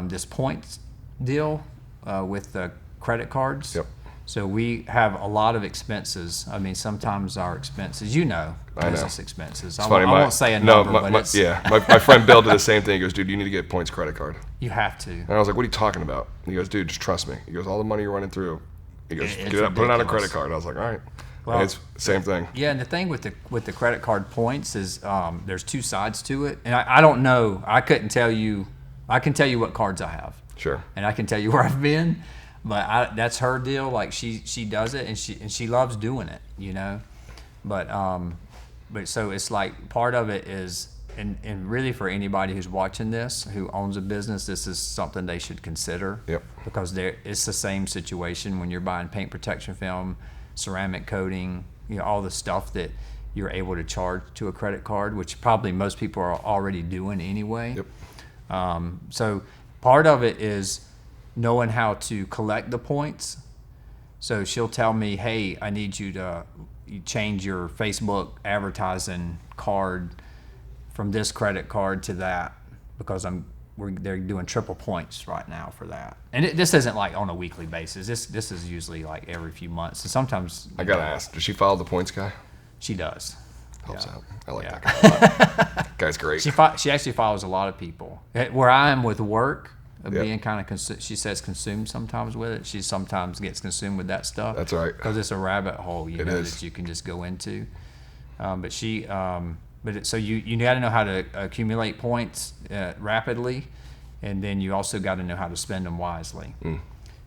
this points deal with the credit cards. Yep. So we have a lot of expenses. I mean, sometimes our expenses, business expenses. I won't say a number, but it's... Yeah, my friend Bill did the same thing. He goes, dude, you need to get points credit card. You have to. And I was like, what are you talking about? And he goes, dude, just trust me. He goes, all the money you're running through, he goes, put it on a credit card. I was like, all right. Well, it's the same thing. Yeah, and the thing with the credit card points is there's two sides to it. And I don't know. I couldn't tell you. I can tell you what cards I have. Sure. And I can tell you where I've been. But that's her deal. Like she does it, and she loves doing it, you know. But so it's like part of it is, and really for anybody who's watching this who owns a business, this is something they should consider. Yep. Because it's the same situation when you're buying paint protection film, ceramic coating, you know, all the stuff that you're able to charge to a credit card, which probably most people are already doing anyway. Yep. So part of it is knowing how to collect the points. So she'll tell me, hey, I need you to change your Facebook advertising card from this credit card to that because they're doing triple points right now for that. And this isn't like on a weekly basis. This is usually like every few months. And sometimes I gotta ask, does she follow the points guy? She does. Helps Yeah. out. I like Yeah. that guy a lot. That guy's great. She actually follows a lot of people. Where I am with work, Yep. being kind of she says consumed sometimes with it. She sometimes gets consumed with that stuff. That's right. Because it's a rabbit hole, It is. that you can just go into. So you got to know how to accumulate points rapidly, and then you also got to know how to spend them wisely.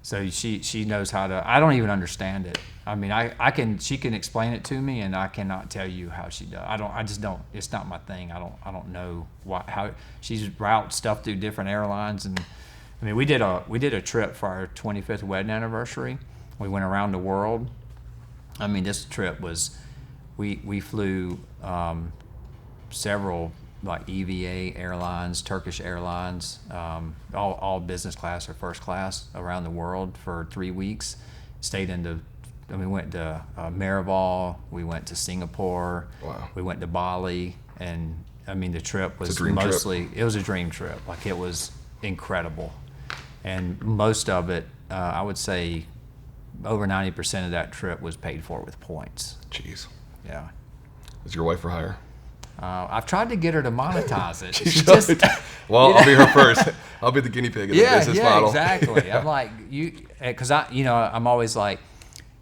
So she knows how to. I don't even understand it. I mean, she can explain it to me, and I cannot tell you how she does. I just don't. It's not my thing. I don't know how she's routes stuff through different airlines. And I mean, we did a trip for our 25th wedding anniversary. We went around the world. I mean, this trip was, we flew several like EVA airlines, Turkish Airlines, all business class or first class around the world for 3 weeks. We went to Marival, we went to Singapore, Wow. We went to Bali, and I mean the trip was it was a dream trip. Like it was incredible, and most of it, I would say, over 90% of that trip was paid for with points. Jeez. Yeah. Is your wife for hire? I've tried to get her to monetize it. She just, well, I'll be her first. I'll be the guinea pig of the business model. Yeah, exactly. I'm like, because I'm always like,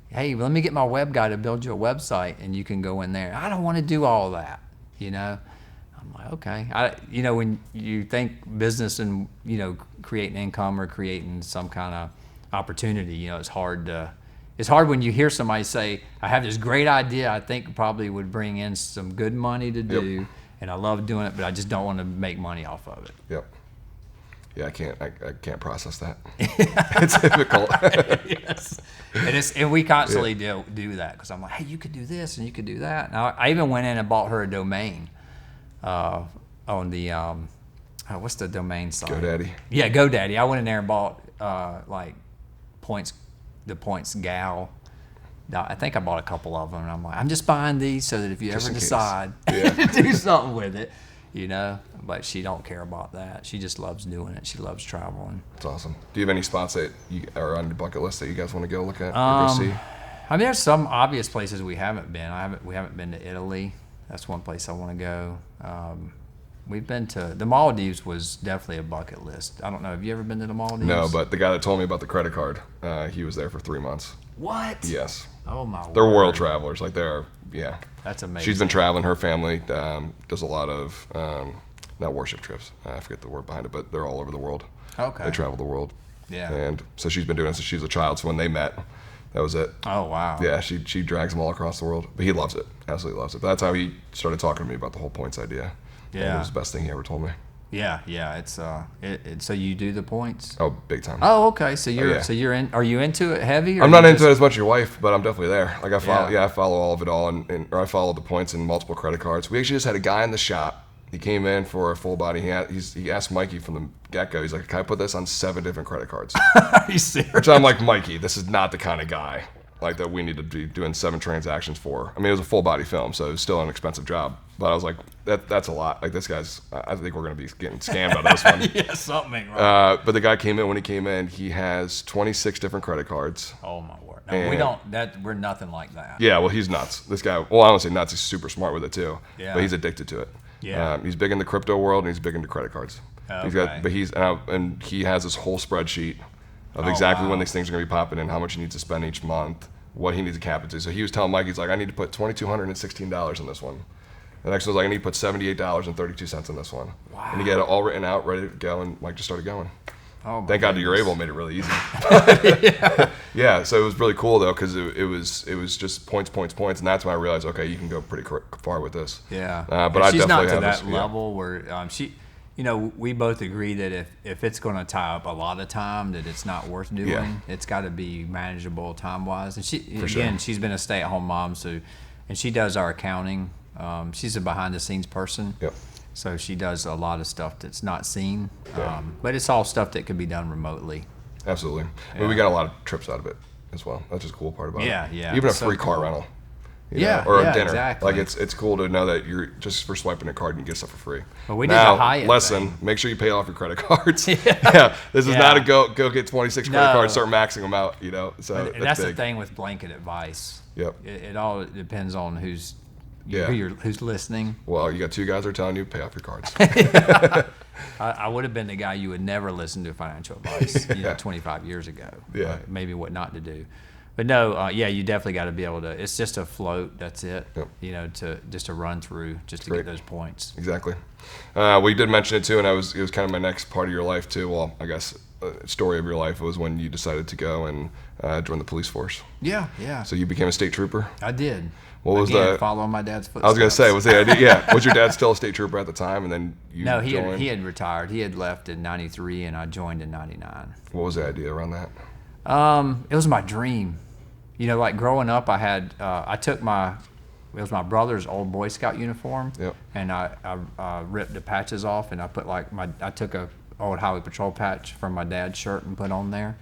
hey, let me get my web guy to build you a website, and you can go in there. I don't want to do all that, you know. I'm like, okay. When you think business and creating income or creating some kind of opportunity, it's hard when you hear somebody say, I have this great idea I think probably would bring in some good money to do, Yep. and I love doing it, but I just don't want to make money off of it. Yep. Yeah, I can't process that. It's difficult. Yes. And we constantly do that because I'm like, hey, you could do this and you could do that. And I even went in and bought her a domain on the, what's the domain site? GoDaddy. Yeah, GoDaddy. I went in there and bought the points gal. I think I bought a couple of them, and I'm like, I'm just buying these so that if you ever decide to do something with it, but she don't care about that. She just loves doing it. She loves traveling. That's awesome. Do you have any spots that you are on your bucket list that you guys want to go look at or go see? I mean, there's some obvious places we haven't been. We haven't been to Italy. That's one place I want to go. We've been to the Maldives. Was definitely a bucket list. I don't know. Have you ever been to the Maldives? No, but the guy that told me about the credit card, he was there for 3 months. What? Yes. Oh my. They're word. world travelers. Like yeah. That's amazing. She's been traveling. Her family does a lot of not worship trips. I forget the word behind it, but they're all over the world. Okay. They travel the world. Yeah. And so she's been doing it since she was a child. So when they met, that was it. Oh wow. Yeah, she drags them all across the world. But he loves it. Absolutely loves it. But that's how he started talking to me about the whole points idea. Yeah. And it was the best thing he ever told me. Yeah, so you do the points? Oh, big time. Oh, okay. So yeah. you're in. Are you into it heavy? Or I'm not into it as much as your wife, but I'm definitely there. Like Yeah. I follow all of it all, or I follow the points and multiple credit cards. We actually just had a guy in the shop. He came in for a full body. He asked Mikey from the get-go. He's like, "Can I put this on 7 different credit cards?" Are you serious? Which I'm like, Mikey, this is not the kind of guy like that we need to be doing 7 transactions for. I mean, it was a full body film, so it was still an expensive job. But I was like, that's a lot. Like this guy's, I think we're gonna be getting scammed on this one. Yeah, something ain't right. But the guy came in. When he came in, he has 26 different credit cards. Oh my word! No, we're nothing like that. Yeah, well, he's nuts. This guy, well, I don't say nuts. He's super smart with it too. Yeah. But he's addicted to it. Yeah. He's big in the crypto world and he's big into credit cards. Okay. And he has this whole spreadsheet of exactly when these things are gonna be popping in, how much he needs to spend each month, what he needs to cap it to. So he was telling Mike, he's like, I need to put $2,216 in this one. The next one was like, I need to put $78.32 in this one. Wow. And he got it all written out, ready to go, and Mike just started going. Oh my Thank God that you're goodness. able made it really easy. Yeah, so it was really cool though, because it was just points, and that's when I realized, okay, you can go pretty far with this. Yeah. But And I she's definitely not to have that this, yeah. level where she, we both agree that if it's going to tie up a lot of time, that it's not worth doing. Yeah. It's got to be manageable time wise. And For sure. she's been a stay at home mom, and she does our accounting. She's a behind the scenes person. Yep. So she does a lot of stuff that's not seen, Yeah. but it's all stuff that can be done remotely. Absolutely. I mean, we got a lot of trips out of it as well. That's just a cool part about it. Yeah. Even a So free car cool. rental. Yeah, or yeah, a dinner. exactly. Like it's cool to know that you're just for swiping a card and you get stuff for free. Well, we did now, the Hyatt lesson: thing. make sure you pay off your credit cards. Yeah, this is Yeah. not a go get 26 credit No. cards, start maxing them out. So And that's the big. thing with blanket advice. Yep. It all depends on who's Yeah. who's listening. Well, you got 2 guys that are telling you pay off your cards. I would have been the guy you would never listen to financial advice, 25 years ago. Yeah. Maybe what not to do. But no, you definitely got to be able to. It's just a float. That's it. Yep. To run through just to Great. get those points. Exactly. Well, you did mention it too, and it was kind of my next part of your life too. Well, I guess story of your life was when you decided to go and join the police force. Yeah. So you became a state trooper. I did. What was Again, the? following my dad's footsteps. I was gonna say, was the idea? Yeah. Was your dad still a state trooper at the time, and then you No, joined? he had retired. He had left in '93, and I joined in '99. What was the idea around that? It was my dream. Like growing up, I took it was my brother's old Boy Scout uniform, Yep. and I ripped the patches off, and I put I took a old Highway Patrol patch from my dad's shirt and put on there,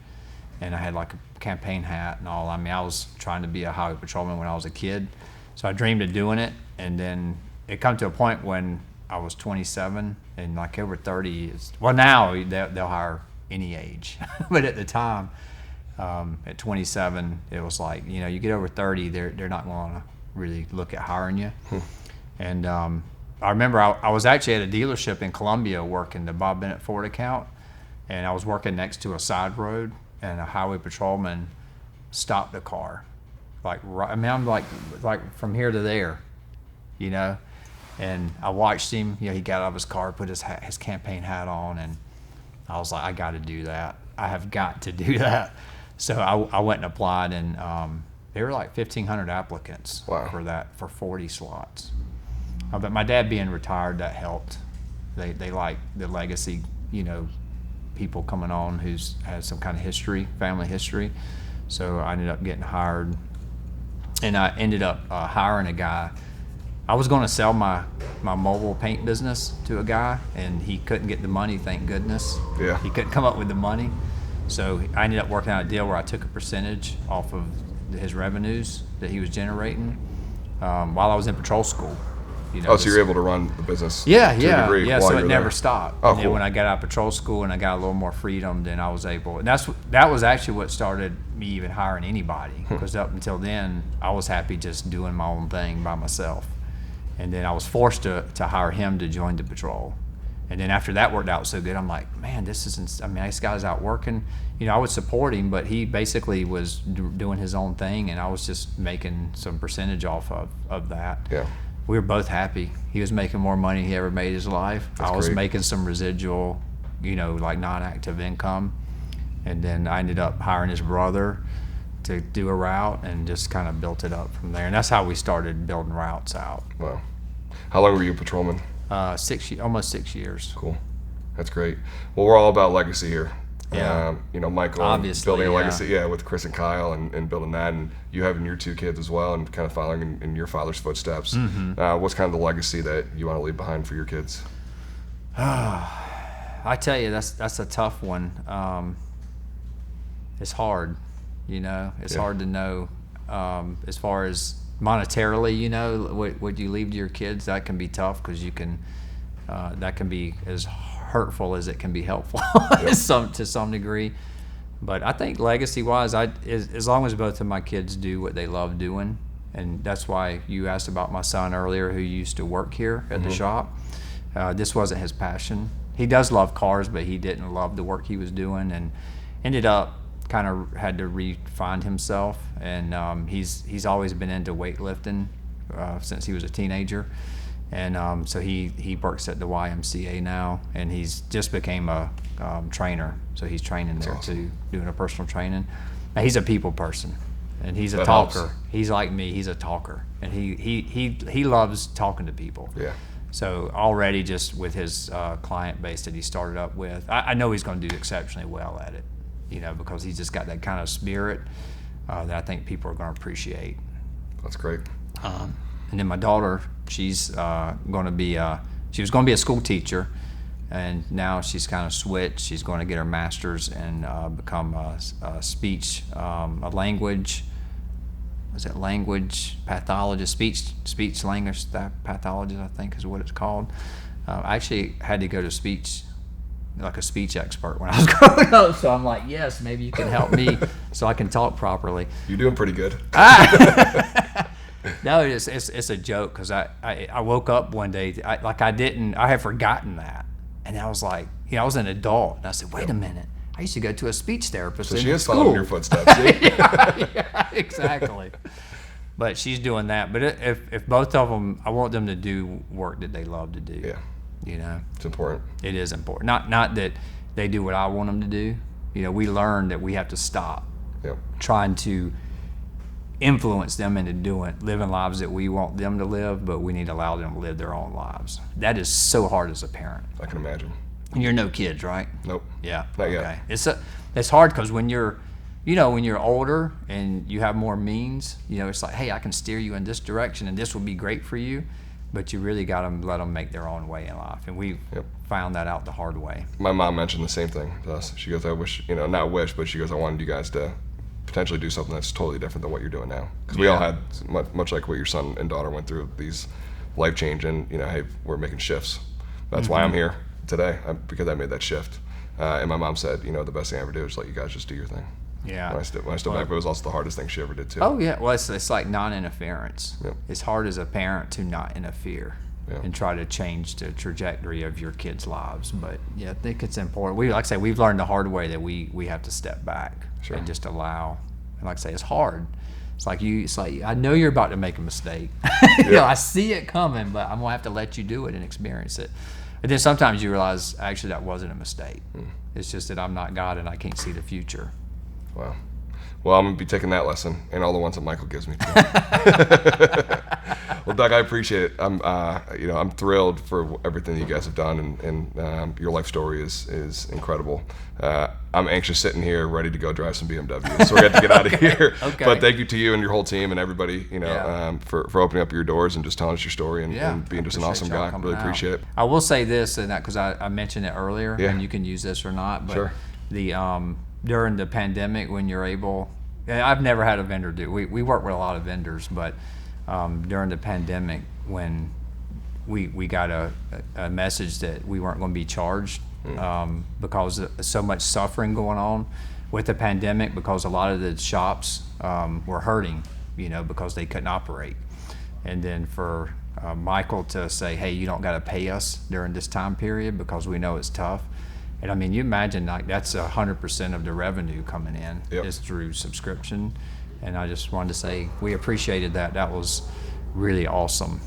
and I had like a campaign hat and all. I mean, I was trying to be a Highway Patrolman when I was a kid, so I dreamed of doing it, and then it come to a point when I was 27 and like over 30. Now they'll hire any age, but at the time. At 27, it was like, you get over 30, they're not going to really look at hiring you. And I remember I was actually at a dealership in Columbia working the Bob Bennett Ford account, and I was working next to a side road, and a highway patrolman stopped the car. I'm like from here to there, and I watched him. He got out of his car, put his campaign hat on, and I was like, I got to do that. I have got to do that. So I went and applied, and there were like 1,500 applicants for 40 slots. But my dad being retired, that helped. They like the legacy, people coming on who's had some kind of history, family history. So I ended up getting hired, and I ended up hiring a guy. I was going to sell my mobile paint business to a guy, and he couldn't get the money, thank goodness. Yeah. He couldn't come up with the money. So I ended up working out a deal where I took a percentage off of his revenues that he was generating while I was in patrol school. So you're able to run the business Yeah. to a degree while So you're it never there. stopped. Oh, And then cool. when I got out of patrol school and I got a little more freedom, then I was able. And that was actually what started me even hiring anybody. Because up until then, I was happy just doing my own thing by myself. And then I was forced to hire him to join the patrol. And then after that worked out so good, I'm like, man, this guy's out working. I would support him, but he basically was doing his own thing, and I was just making some percentage off of that. Yeah. We were both happy. He was making more money than he ever made in his life. That's I was great. making some residual, like non-active income. And then I ended up hiring his brother to do a route and just kind of built it up from there. And that's how we started building routes out. Wow. How long were you a patrolman? Almost 6 years. Cool. That's great. Well, we're all about legacy here. Yeah. Michael, Obviously, building a yeah. legacy, with Chris and Kyle, and building that, and you having your 2 kids as well, and kind of following in your father's footsteps. What's kind of the legacy that you want to leave behind for your kids? I tell you, that's a tough one. It's hard, It's hard to know. As far as monetarily, what you leave to your kids, that can be tough because that can be as hurtful as it can be helpful to some degree. But I think legacy-wise, as long as both of my kids do what they love doing, and that's why you asked about my son earlier, who used to work here at the shop. This wasn't his passion. He does love cars, but he didn't love the work he was doing, and ended up kind of had to re-find himself. And he's always been into weightlifting since he was a teenager. And so he works at the YMCA now, and he's just became a trainer. So he's training there too, doing a personal training. Now, he's a people person, and he's a talker. Helps. He's like me. He's a talker, and he loves talking to people. Yeah. So already just with his client base that he started up with, I know he's going to do exceptionally well at it, because he's just got that kind of spirit that I think people are going to appreciate. That's great. And then my daughter, she's going to be she was going to be a school teacher, and now she's kind of switched. She's going to get her master's and become a speech, a language. Was it language pathologist, speech language pathologist, I think is what it's called. I actually had to go to speech, like a speech expert when I was growing up. So I'm like, yes, maybe you can help me so I can talk properly. You're doing pretty good. No, it's a joke because I woke up one day, I had forgotten that. And I was like, I was an adult. And I said, wait a minute. I used to go to a speech therapist So in she is school. following your footsteps. See? yeah, exactly. But she's doing that. But if both of them, I want them to do work that they love to do. Yeah. It's important. It is important. Not that they do what I want them to do. We learn that we have to stop trying to influence them into living lives that we want them to live, but we need to allow them to live their own lives. That is so hard as a parent. I can imagine. And you're no kids, right? Nope. Yeah. Not yet. It's hard because when you're older and you have more means, it's like, hey, I can steer you in this direction and this will be great for you, but you really got to let them make their own way in life. And we found that out the hard way. My mom mentioned the same thing to us. She goes, I wish, not wish, but she goes, I wanted you guys to potentially do something that's totally different than what you're doing now. Because we all had, much like what your son and daughter went through, these life-changing, hey, we're making shifts. That's why I'm here today, because I made that shift. And my mom said, the best thing I ever do is let you guys just do your thing. Yeah. When I stood back, but it was also the hardest thing she ever did too. Oh yeah, well it's like non-interference. Yep. It's hard as a parent to not interfere and try to change the trajectory of your kids' lives. But yeah, I think it's important. Like I say, we've learned the hard way that we have to step back and just allow. And like I say, it's hard. It's like I know you're about to make a mistake. I see it coming, but I'm gonna have to let you do it and experience it. And then sometimes you realize actually that wasn't a mistake. It's just that I'm not God and I can't see the future. Wow. Well, I'm going to be taking that lesson and all the ones that Michael gives me too. Well, Doug, I appreciate it. I'm thrilled for everything you guys have done, and your life story is incredible. I'm anxious sitting here ready to go drive some BMWs, so we have to get out of here. Okay. But thank you to you and your whole team and everybody, for opening up your doors and just telling us your story and being just an awesome guy. Really appreciate it. I will say this, and because I mentioned it earlier, and you can use this or not, but during the pandemic when you're able, I've never had a vendor do, we work with a lot of vendors, but during the pandemic when we got a message that we weren't going to be charged because of so much suffering going on with the pandemic, because a lot of the shops were hurting, because they couldn't operate. And then for Michael to say, hey, you don't got to pay us during this time period because we know it's tough. And I mean, you imagine like that's 100% of the revenue coming in is through subscription. And I just wanted to say we appreciated that. That was really awesome.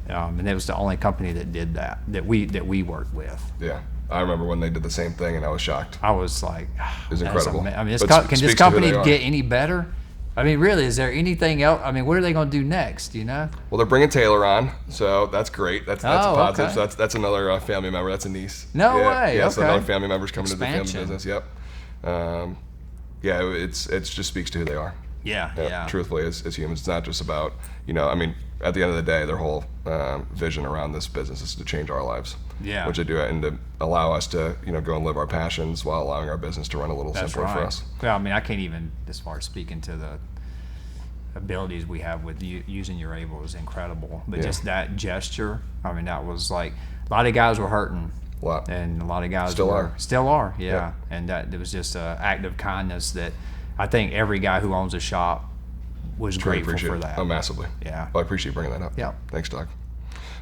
And it was the only company that did that we worked with. Yeah, I remember when they did the same thing, and I was shocked. I was like, it was incredible. I mean, can this company get any better? I mean, really, is there anything else? I mean, what are they going to do next, you know? Well, they're bringing Taylor on, so that's great. That's a positive. Okay. So that's another family member. That's a niece. No way. Yeah, Okay. so another family member's coming Expansion. to the family business. Yep. Yeah, it's just speaks to who they are. Yeah. Truthfully, as humans, it's not just about, I mean, at the end of the day, their whole vision around this business is to change our lives. Yeah. Which they do, and to allow us to, go and live our passions while allowing our business to run a little simpler for us. Well, I mean, I can't even, as far as speaking to the abilities we have with using your able is incredible. But just that gesture, I mean, that was like, a lot of guys were hurting. A lot. And a lot of guys Still are. Yeah. Yep. And that it was just an act of kindness that I think every guy who owns a shop was grateful for that. Oh, massively. Yeah. Well, I appreciate you bringing that up. Yeah. Thanks, Doug.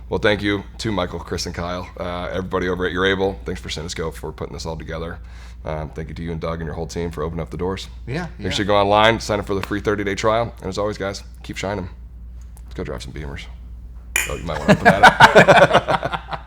Well, thank you to Michael, Chris, and Kyle. Everybody over at You're Able, thanks for Cinescope for putting this all together. Thank you to you and Doug and your whole team for opening up the doors. Yeah. Make sure you go online, sign up for the free 30-day trial. And as always, guys, keep shining. Let's go drive some Beamers. Oh, you might want to put that up.